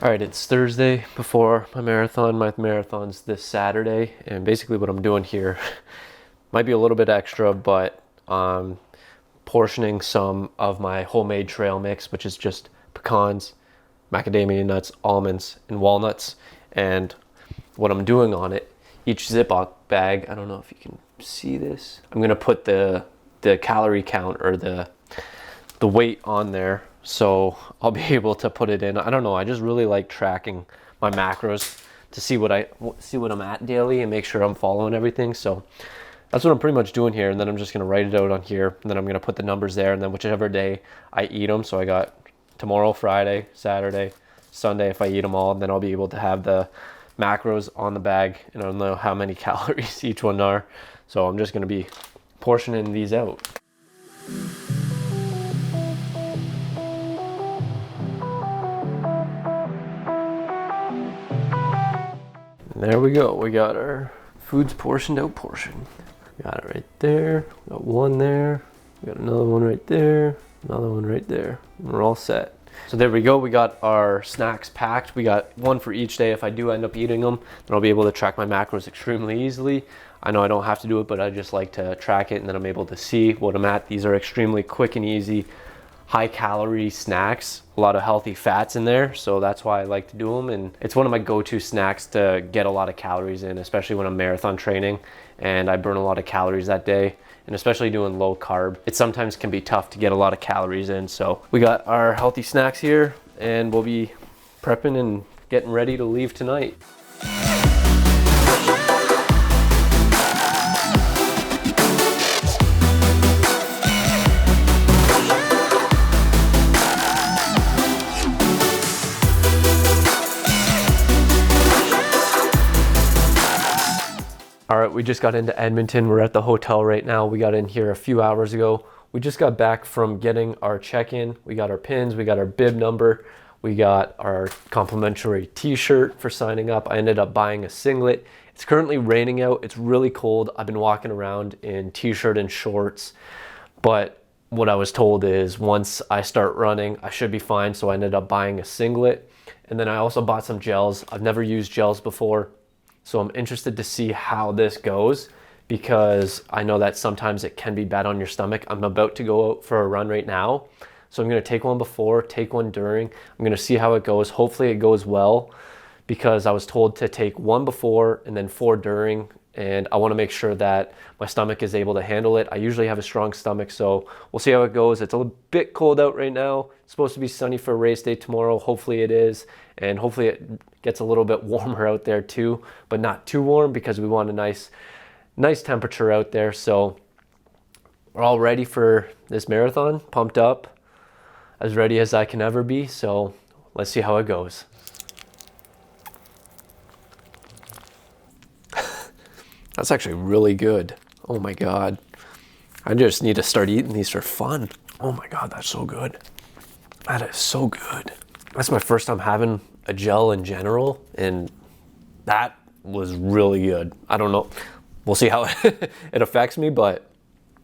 All right, it's Thursday before my marathon. My marathon's this Saturday, and basically what I'm doing here might be a little bit extra, but portioning some of my homemade trail mix, which is just pecans, macadamia nuts, almonds, and walnuts. And what I'm doing on it, each Ziploc bag, I don't know if you can see this, I'm gonna put the calorie count or the weight on there, so I'll be able to put it in. I don't know, I just really like tracking my macros to see what I'm at daily and make sure I'm following everything. So that's what I'm pretty much doing here, and then I'm just gonna write it out on here, and then I'm gonna put the numbers there, and then whichever day I eat them, so I got tomorrow, Friday, Saturday, Sunday, if I eat them all, then I'll be able to have the macros on the bag, and I don't know how many calories each one are. So I'm just gonna be portioning these out. There we go. We got our foods portioned out portion. Got it right there. Got one there. We got another one right there. Another one right there. And we're all set. So there we go. We got our snacks packed. We got one for each day. If I do end up eating them, then I'll be able to track my macros extremely easily. I know I don't have to do it, but I just like to track it, and then I'm able to see what I'm at. These are extremely quick and easy, high calorie snacks, a lot of healthy fats in there, so that's why I like to do them. And it's one of my go-to snacks to get a lot of calories in, especially when I'm marathon training and I burn a lot of calories that day. And especially doing low carb, it sometimes can be tough to get a lot of calories in. So we got our healthy snacks here, and we'll be prepping and getting ready to leave tonight. All right, we just got into Edmonton. We're at the hotel right now. We got in here a few hours ago. We just got back from getting our check-in. We got our pins, we got our bib number, we got our complimentary t-shirt for signing up. I ended up buying a singlet. It's currently raining out. It's really cold. I've been walking around in t-shirt and shorts, but what I was told is once I start running, I should be fine. So I ended up buying a singlet. And then I also bought some gels. I've never used gels before, so I'm interested to see how this goes, because I know that sometimes it can be bad on your stomach. I'm about to go out for a run right now, so I'm gonna take one before, take one during. I'm gonna see how it goes. Hopefully it goes well, because I was told to take one before and then 4 during, and I wanna make sure that my stomach is able to handle it. I usually have a strong stomach, so we'll see how it goes. It's a bit cold out right now. It's supposed to be sunny for race day tomorrow. Hopefully it is, and hopefully it gets a little bit warmer out there too, but not too warm, because we want a nice temperature out there. So we're all ready for this marathon, pumped up, as ready as I can ever be. So let's see how it goes. That's actually really good. Oh my God. I just need to start eating these for fun. Oh my God, that's so good. That is so good. That's my first time having a gel in general, and that was really good. I don't know. We'll see how it affects me, but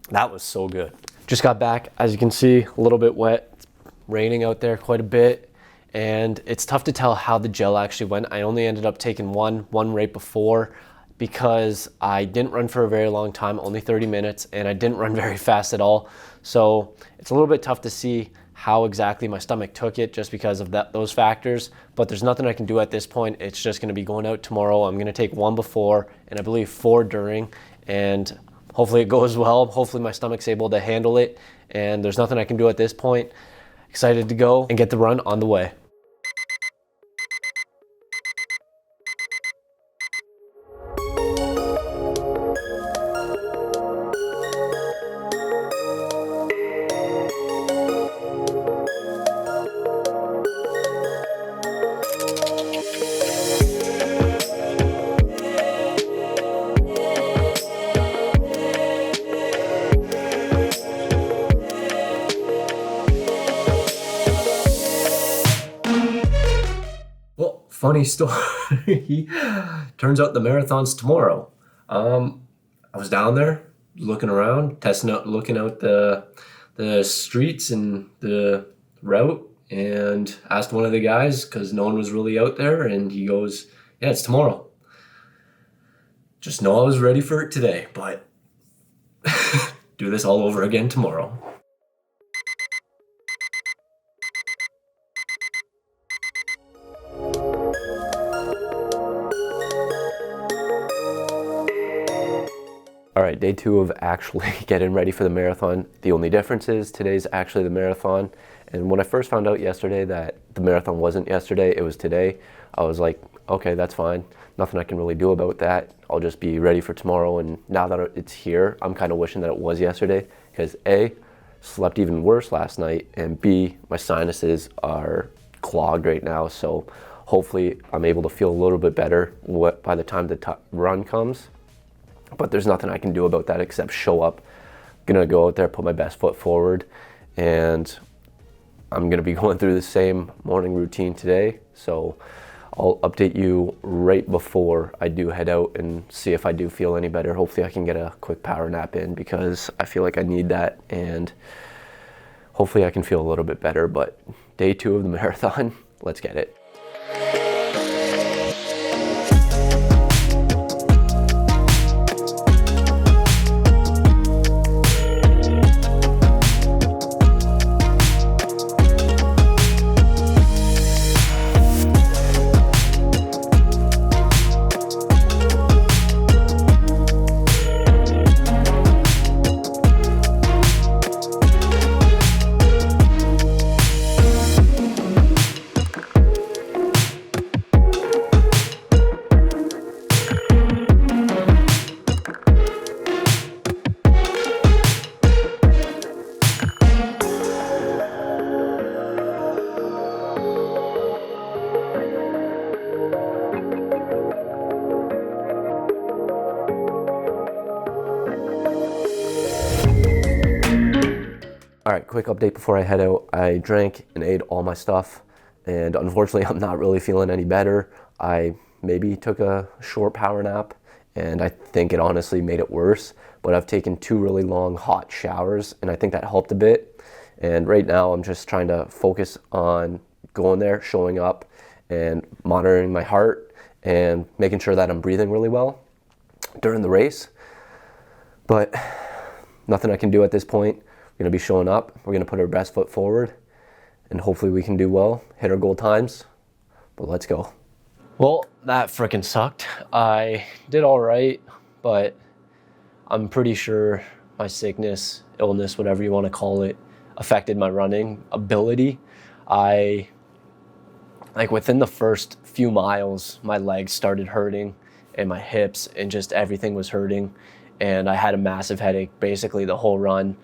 that was so good. Just got back, as you can see, a little bit wet. It's raining out there quite a bit, and it's tough to tell how the gel actually went. I only ended up taking one right before, because I didn't run for a very long time, only 30 minutes, and I didn't run very fast at all. So it's a little bit tough to see how exactly my stomach took it, just because of those factors. But there's nothing I can do at this point. It's just gonna be going out tomorrow. I'm gonna take one before, and I believe 4 during, and hopefully it goes well. Hopefully my stomach's able to handle it, and there's nothing I can do at this point. Excited to go and get the run on the way. Funny story. Turns out the marathon's tomorrow. I was down there looking around, looking out the streets and the route, and asked one of the guys because no one was really out there, and he goes, yeah, it's tomorrow. Just know I was ready for it today, but do this all over again tomorrow. All right, day 2 of actually getting ready for the marathon. The only difference is today's actually the marathon. And when I first found out yesterday that the marathon wasn't yesterday, it was today, I was like, okay, that's fine. Nothing I can really do about that. I'll just be ready for tomorrow. And now that it's here, I'm kind of wishing that it was yesterday, because A, slept even worse last night, and B, my sinuses are clogged right now. So hopefully I'm able to feel a little bit better by the time the run comes. But there's nothing I can do about that except show up. I'm gonna go out there, put my best foot forward, and I'm gonna be going through the same morning routine today. So I'll update you right before I do head out and see if I do feel any better. Hopefully I can get a quick power nap in, because I feel like I need that, and hopefully I can feel a little bit better. But day 2 of the marathon, let's get it. All right, quick update before I head out. I drank and ate all my stuff, and unfortunately I'm not really feeling any better. I maybe took a short power nap, and I think it honestly made it worse, but I've taken 2 really long hot showers, and I think that helped a bit. And right now I'm just trying to focus on going there, showing up, and monitoring my heart, and making sure that I'm breathing really well during the race. But nothing I can do at this point. We're gonna be showing up, we're gonna put our best foot forward, and hopefully we can do well, hit our goal times, but let's go. Well, that frickin' sucked. I did all right, but I'm pretty sure my sickness, illness, whatever you wanna call it, affected my running ability. Within the first few miles, my legs started hurting, and my hips, and just everything was hurting, and I had a massive headache basically the whole run.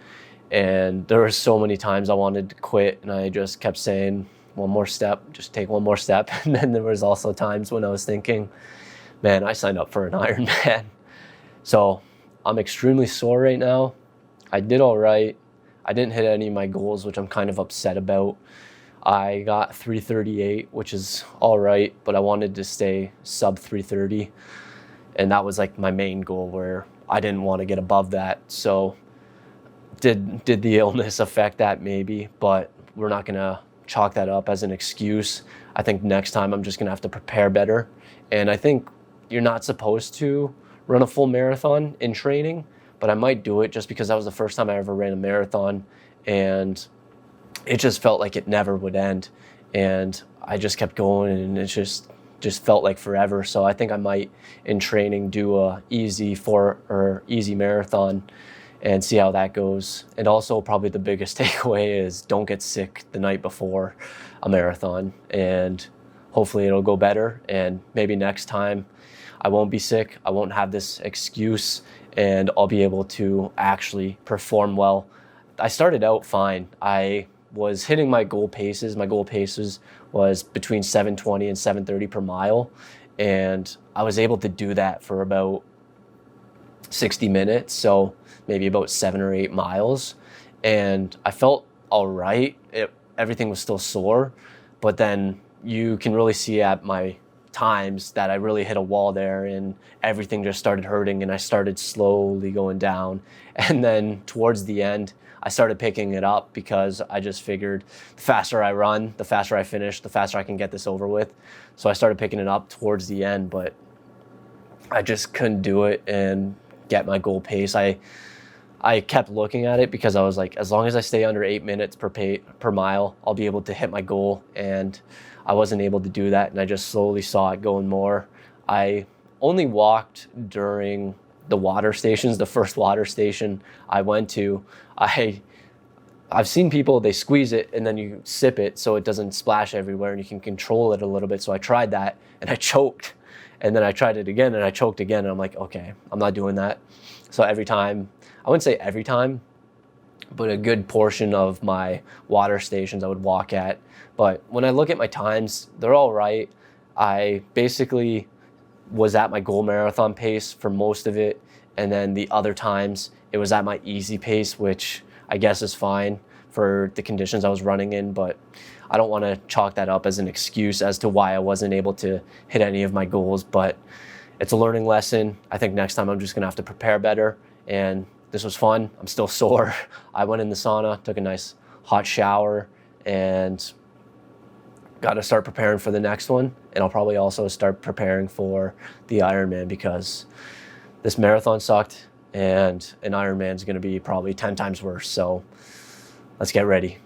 And there were so many times I wanted to quit, and I just kept saying, one more step, just take one more step. And then there was also times when I was thinking, man, I signed up for an Ironman. So I'm extremely sore right now. I did all right. I didn't hit any of my goals, which I'm kind of upset about. I got 3:38, which is all right, but I wanted to stay sub 3:30. And that was like my main goal, where I didn't want to get above that. So did the illness affect that? Maybe, but we're not gonna chalk that up as an excuse. I think next time I'm just gonna have to prepare better. And I think you're not supposed to run a full marathon in training, but I might do it just because that was the first time I ever ran a marathon, and it just felt like it never would end. And I just kept going, and it just felt like forever. So I think I might, in training, do a easy marathon and see how that goes. And also probably the biggest takeaway is don't get sick the night before a marathon, and hopefully it'll go better. And maybe next time I won't be sick, I won't have this excuse, and I'll be able to actually perform well. I started out fine. I was hitting my goal paces. My goal paces was between 7:20 and 7:30 per mile. And I was able to do that for about 60 minutes. So maybe about 7 or 8 miles. And I felt all right. Everything was still sore, but then you can really see at my times that I really hit a wall there, and everything just started hurting, and I started slowly going down. And then towards the end, I started picking it up because I just figured the faster I run, the faster I finish, the faster I can get this over with. So I started picking it up towards the end, but I just couldn't do it and get my goal pace. I kept looking at it because I was like, as long as I stay under 8 minutes per mile, I'll be able to hit my goal. And I wasn't able to do that, and I just slowly saw it going more. I only walked during the water stations. The first water station I went to, I've seen people, they squeeze it and then you sip it so it doesn't splash everywhere and you can control it a little bit. So I tried that and I choked, and then I tried it again and I choked again, and I'm like, okay, I'm not doing that. So every time, I wouldn't say every time, but a good portion of my water stations I would walk at. But when I look at my times, they're all right. I basically was at my goal marathon pace for most of it, and then the other times it was at my easy pace, which I guess is fine for the conditions I was running in, but I don't want to chalk that up as an excuse as to why I wasn't able to hit any of my goals. But it's a learning lesson. I think next time I'm just gonna have to prepare better, and this was fun. I'm still sore. I went in the sauna, took a nice hot shower, and got to start preparing for the next one. And I'll probably also start preparing for the Ironman, because this marathon sucked and an Ironman is going to be probably 10 times worse. So let's get ready.